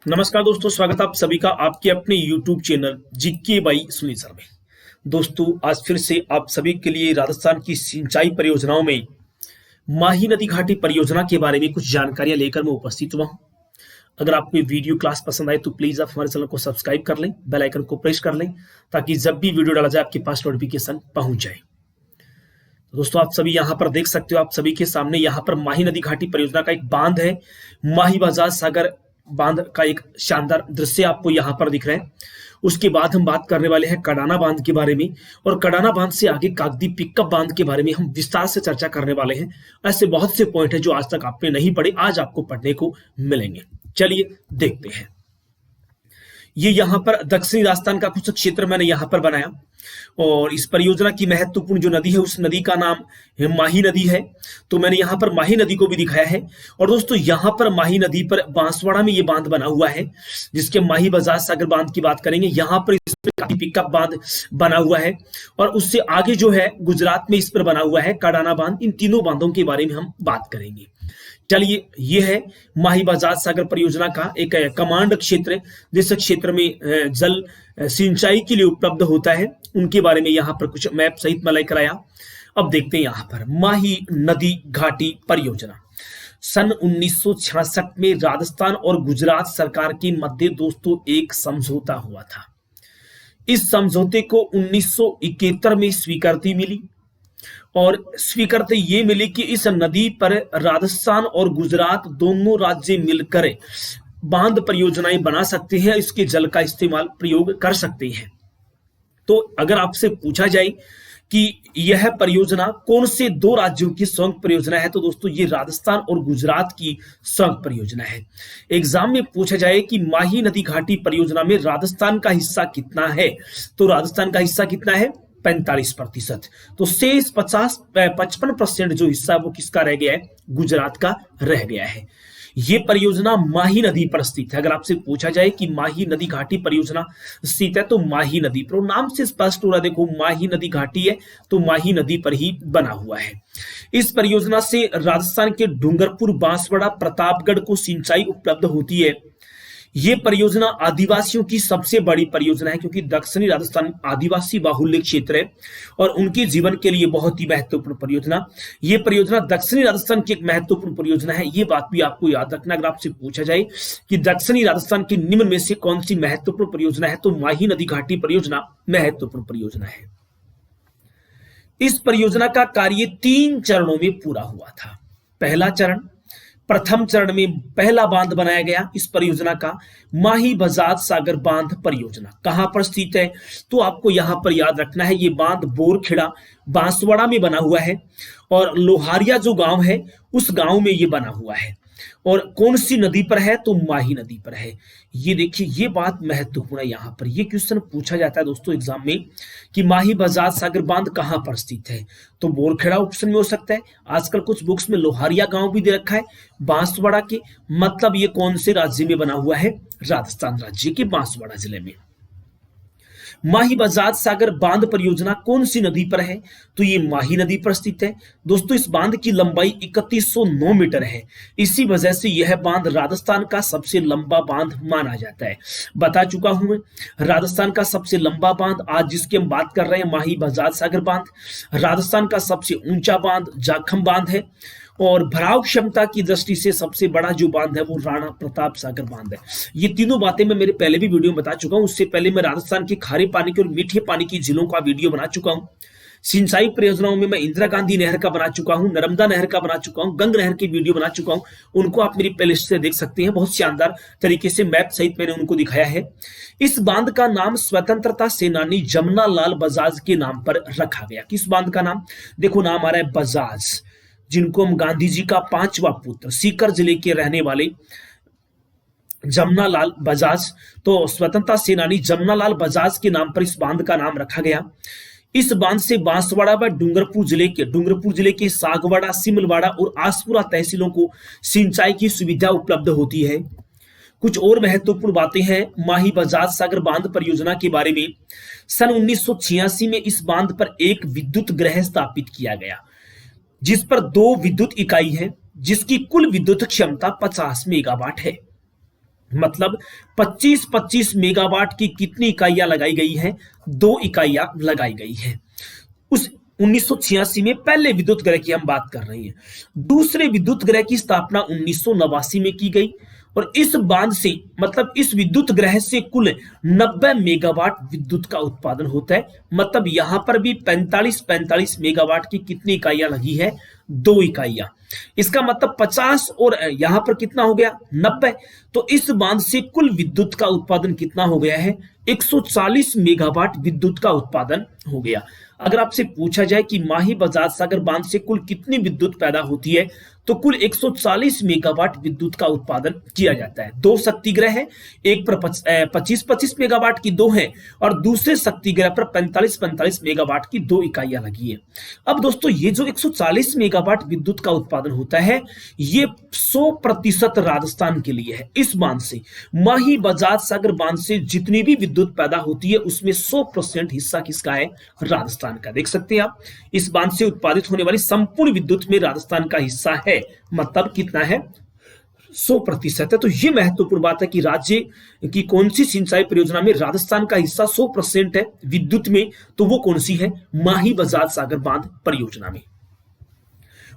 नमस्कार दोस्तों, स्वागत है आप सभी का आपके अपने YouTube channel GK by Sunil sir में। दोस्तों, आज फिर से आप सभी के लिए राजस्थान की सिंचाई परियोजनाओं में माही नदी घाटी परियोजना के बारे में कुछ जानकारियां लेकर मैं उपस्थित हुआ हूं। अगर आपको ये वीडियो क्लास पसंद आए तो प्लीज आप हमारे चैनल को सब्सक्राइब कर लें, बेल आइकन को प्रेस कर लें ताकि जब भी वीडियो डाला जाए आपके पास नोटिफिकेशन पहुंच जाए। तो दोस्तों, आप सभी यहाँ पर देख सकते हो, आप सभी के सामने यहाँ पर माही नदी घाटी परियोजना का एक बांध है। माही बजाज सागर बांध का एक शानदार दृश्य आपको यहाँ पर दिख रहा है। उसके बाद हम बात करने वाले हैं कडाना बांध के बारे में, और कडाना बांध से आगे कागदी पिकअप बांध के बारे में हम विस्तार से चर्चा करने वाले हैं। ऐसे बहुत से पॉइंट हैं जो आज तक आपने नहीं पढ़े, आज आपको पढ़ने को मिलेंगे। चलिए देखते हैं। ये यहाँ पर दक्षिणी राजस्थान का कुछ क्षेत्र मैंने यहाँ पर बनाया, और इस परियोजना की महत्वपूर्ण जो नदी है उस नदी का नाम माही नदी है। तो मैंने यहाँ पर माही नदी को भी दिखाया है। और दोस्तों, यहाँ पर माही नदी पर बांसवाड़ा में ये बांध बना हुआ है, जिसके माही बजाज सागर बांध की बात करेंगे। यहाँ पर इस पर काफी पिकअप बांध बना हुआ है, और उससे आगे जो है गुजरात में इस पर बना हुआ है कडाना बांध। इन तीनों बांधों के बारे में हम बात करेंगे। चलिए, ये है माही बजाज सागर परियोजना का एक कमांड क्षेत्र, जिस क्षेत्र में जल सिंचाई के लिए उपलब्ध होता है, उनके बारे में यहाँ पर कुछ मैप सहित मैं लेकर आया। अब देखते हैं यहाँ पर माही नदी घाटी परियोजना। सन 1966 में राजस्थान और गुजरात सरकार के मध्य दोस्तों एक समझौता हुआ था। इस समझौते को 1971 में स्वीकृति मिली, और स्वीकृति ये मिली कि इस नदी पर राजस्थान और गुजरात दोनों राज्य मिलकर बांध परियोजनाएं बना सकते हैं, इसके जल का इस्तेमाल प्रयोग कर सकते हैं। तो अगर आपसे पूछा जाए कि यह परियोजना कौन से दो राज्यों की संयुक्त परियोजना है, तो दोस्तों ये राजस्थान और गुजरात की संयुक्त परियोजना है। एग्जाम में पूछा जाए कि माही नदी घाटी परियोजना में राजस्थान का हिस्सा कितना है, तो राजस्थान का हिस्सा कितना है? 45%। तो शेष 55% जो हिस्सा वो किसका रह गया है? गुजरात का रह गया है। ये परियोजना माही नदी पर स्थित है। अगर आपसे पूछा जाए कि माही नदी घाटी परियोजना स्थित है, तो माही नदी पर, नाम से स्पष्ट हो रहा है, देखो माही नदी घाटी है तो माही नदी पर ही बना हुआ है। इस परियोजना से राजस्थान के डूंगरपुर, बांसवाड़ा, प्रतापगढ़ को सिंचाई उपलब्ध होती है। ये परियोजना आदिवासियों की सबसे बड़ी परियोजना है, क्योंकि दक्षिणी राजस्थान आदिवासी बाहुल्य क्षेत्र है और उनके जीवन के लिए बहुत ही महत्वपूर्ण परियोजना। ये परियोजना दक्षिणी राजस्थान की एक महत्वपूर्ण परियोजना है। ये बात भी आपको याद रखना। अगर आपसे पूछा जाए कि दक्षिणी राजस्थान के निम्न में से कौन सी महत्वपूर्ण परियोजना है, तो माही नदी घाटी परियोजना महत्वपूर्ण परियोजना है। इस परियोजना का कार्य 3 चरणों में पूरा हुआ था। पहला चरण, प्रथम चरण में पहला बांध बनाया गया इस परियोजना का, माही बजाज सागर बांध परियोजना। कहां पर स्थित है, तो आपको यहां पर याद रखना है, ये बांध बोरखेड़ा, बांसवाड़ा में बना हुआ है, और लोहारिया जो गांव है उस गांव में ये बना हुआ है। और कौन सी नदी पर है, तो माही नदी पर है। ये देखिए, ये बात महत्वपूर्ण है। यहां पर ये क्वेश्चन पूछा जाता है दोस्तों एग्जाम में कि माही बजाज सागर बांध कहां पर स्थित है, तो बोरखेड़ा ऑप्शन में हो सकता है। आजकल कुछ बुक्स में लोहारिया गांव भी दे रखा है बांसवाड़ा के, मतलब ये कौन से राज्य में बना हुआ है? राजस्थान राज्य के बांसवाड़ा जिले में। माही बजाज सागर बांध परियोजना कौन सी नदी पर है, तो ये माही नदी पर स्थित है। दोस्तों, इस बांध की लंबाई 3109 मीटर है। इसी वजह से यह बांध राजस्थान का सबसे लंबा बांध माना जाता है। बता चुका हूं मैं, राजस्थान का सबसे लंबा बांध आज जिसकी हम बात कर रहे हैं माही बजाज सागर बांध। राजस्थान का सबसे ऊंचा बांध जाखम बांध है, और भराव क्षमता की दृष्टि से सबसे बड़ा जो बांध है वो राणा प्रताप सागर बांध है। ये तीनों बातें मैं मेरे पहले भी वीडियो में बता चुका हूं। उससे पहले मैं राजस्थान के खारे पानी के और मीठे पानी की जिलों का वीडियो बना चुका हूं। सिंचाई परियोजनाओं में मैं इंदिरा गांधी नहर का बना चुका हूं, नर्मदा नहर का बना चुका हूं, गंग नहर की वीडियो बना चुका हूं। उनको आप मेरी प्लेलिस्ट से देख सकते हैं। बहुत शानदार तरीके से मैप सहित मैंने उनको दिखाया है। इस बांध का नाम स्वतंत्रता सेनानी जमना लाल बजाज के नाम पर रखा गया। किस बांध का नाम? देखो, नाम आ रहा है बजाज, जिनको हम गांधी जी का 5वां पुत्र, सीकर जिले के रहने वाले जमना लाल बजाज, तो स्वतंत्रता सेनानी जमना लाल बजाज के नाम पर इस बांध का नाम रखा गया। इस बांध से बांसवाड़ा व डूंगरपुर जिले के सागवाड़ा, सिमलवाड़ा और आसपुरा तहसीलों को सिंचाई की सुविधा उपलब्ध होती है। कुछ और महत्वपूर्ण बातें हैं माही बजाज सागर बांध परियोजना के बारे में। सन 1986 में इस बांध पर एक विद्युत ग्रह स्थापित किया गया, जिस पर 2 विद्युत इकाई है, जिसकी कुल विद्युत क्षमता 50 मेगावाट है। मतलब 25-25 मेगावाट की कितनी इकाइयां लगाई गई हैं? 2 इकाइयां लगाई गई हैं। उस 1986 में पहले विद्युत गृह की हम बात कर रहे हैं। दूसरे विद्युत गृह की स्थापना 1989 में की गई और इस बांध से मतलब इस विद्युत गृह से कुल 90 मेगावाट विद्युत का उत्पादन होता है। मतलब यहां पर भी 45 मेगावाट की कितनी इकाइयां लगी है? 2 इकाइयां। इसका मतलब 50 और यहां पर कितना हो गया? 90। तो इस बांध से कुल विद्युत का उत्पादन कितना हो गया है? 140 मेगावाट विद्युत का उत्पादन हो गया। अगर आपसे पूछा जाए कि माही बजाज सागर बांध से कुल कितनी विद्युत पैदा होती है, तो कुल 140 मेगावाट विद्युत का उत्पादन किया जाता है। 2 शक्ति ग्रह है, एक पर 25-25 मेगावाट की 2 है और दूसरे शक्ति ग्रह पर 45-45 मेगावाट की 2 इकाइयां लगी है। अब दोस्तों ये जो 140 मेगावाट विद्युत का उत्पादन होता है, ये 100% राजस्थान के लिए है। इस बांध से, माही बजाज सागर बांध से जितनी भी विद्युत पैदा होती है उसमें 100% हिस्सा किसका है? राजस्थान का। देख सकते हैं आप, इस बांध से उत्पादित होने वाली संपूर्ण विद्युत में राजस्थान का हिस्सा है। मतलब कितना है? 100% है। तो यह महत्वपूर्ण बात है कि राज्य की कौन सी सिंचाई परियोजना में राजस्थान का हिस्सा 100% है विद्युत में, तो वो कौन सी है? माही बजाज सागर बांध परियोजना में।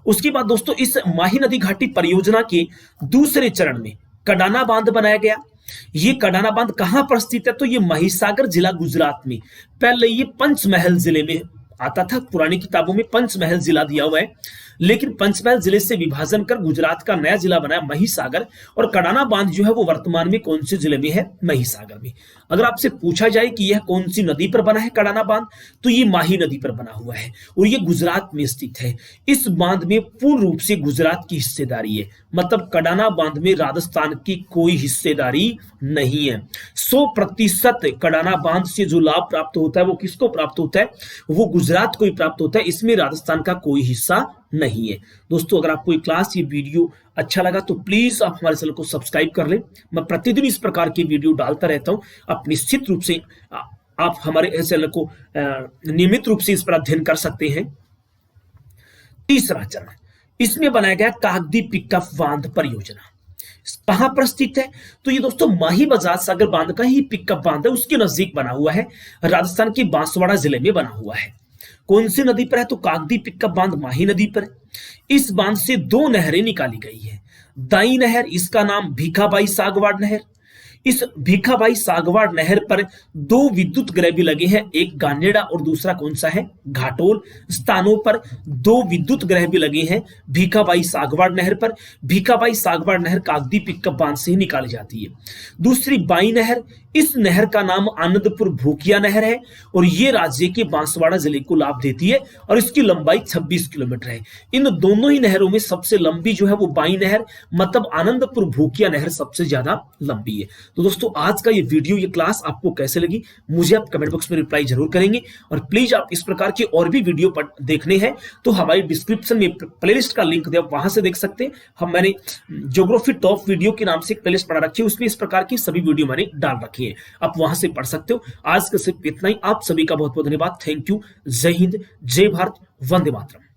उसके बाद दोस्तों इस माही नदी घाटी परियोजना के दूसरे चरण में कडाना बांध बनाया गया। ये कडाना बांध कहां पर स्थित है? तो ये महिसागर जिला गुजरात में। पहले ये पंचमहल जिले में आता था, पुरानी किताबों में पंचमहल जिला दिया हुआ है, लेकिन पंचमहल जिले से विभाजन कर गुजरात का नया जिला बनाया महिसागर। और कडाना बांध जो है वो वर्तमान में कौन से जिले में है? महिसागर में। अगर आपसे पूछा जाए कि यह कौन सी नदी पर बना है कडाना बांध, तो ये माही नदी पर बना हुआ है और ये गुजरात में स्थित है। इस बांध में पूर्ण रूप से गुजरात की हिस्सेदारी है। मतलब कडाना बांध में राजस्थान की कोई हिस्सेदारी नहीं है। 100% कडाना बांध से जो लाभ प्राप्त होता है वो किसको प्राप्त होता है? वो गुजरात को ही प्राप्त होता है। इसमें राजस्थान का कोई हिस्सा नहीं है। दोस्तों अगर आपको ये क्लास, ये वीडियो अच्छा लगा तो प्लीज आप हमारे चैनल को सब्सक्राइब कर लें। मैं प्रतिदिन इस प्रकार की वीडियो डालता रहता हूं। आप निश्चित रूप से आप हमारे चैनल को नियमित रूप से इस पर अध्ययन कर सकते हैं। तीसरा चरण, इसमें बनाया गया कागदी पिकअप बांध परियोजना। कहां पर स्थित है? तो ये दोस्तों माही बजाज सागर बांध का ही पिकअप बांध है, उसके नजदीक बना हुआ है। राजस्थान के बांसवाड़ा जिले में बना हुआ है। कौन सी नदी पर है? तो कागदी पिकअप बांध माही नदी पर है। इस बांध से 2 नहरें निकाली गई है। दाई नहर, इसका नाम भीखाबाई सागवाड़ नहर। इस भीखाबाई सागवाड़ नहर पर 2 विद्युत ग्रह भी लगे हैं, एक गानेड़ा और दूसरा कौन सा है? घाटोल। स्थानों पर 2 विद्युत ग्रह भी लगे हैं भीखाबाई सागवाड़ नहर पर। भीखाबाई सागवाड़ नहर कागदी पिकअप बांध से ही निकाली जाती है। दूसरी बाई नहर, इस नहर का नाम आनंदपुर भूकिया नहर है और यह राज्य के बांसवाड़ा जिले को लाभ देती है और इसकी लंबाई 26 किलोमीटर है। इन दोनों ही नहरों में सबसे लंबी जो है वो बाई नहर मतलब आनंदपुर भूकिया नहर सबसे ज्यादा लंबी है। तो दोस्तों आज का ये वीडियो, ये क्लास आपको कैसे लगी मुझे आप कमेंट बॉक्स में रिप्लाई जरूर करेंगे। और प्लीज आप इस प्रकार के और भी वीडियो देखने हैं तो हमारी डिस्क्रिप्शन में प्लेलिस्ट का लिंक दिया, वहां से देख सकते हैं। मैंने ज्योग्राफी टॉप वीडियो के नाम से एक प्लेलिस्ट बना रखी है, उसमें इस प्रकार की सभी वीडियो मैंने डाल रखी है, आप वहां से पढ़ सकते हो। आज का सिर्फ इतना ही। आप सभी का बहुत बहुत धन्यवाद। Thank you. जय हिंद, जय भारत, वंदे मातरम।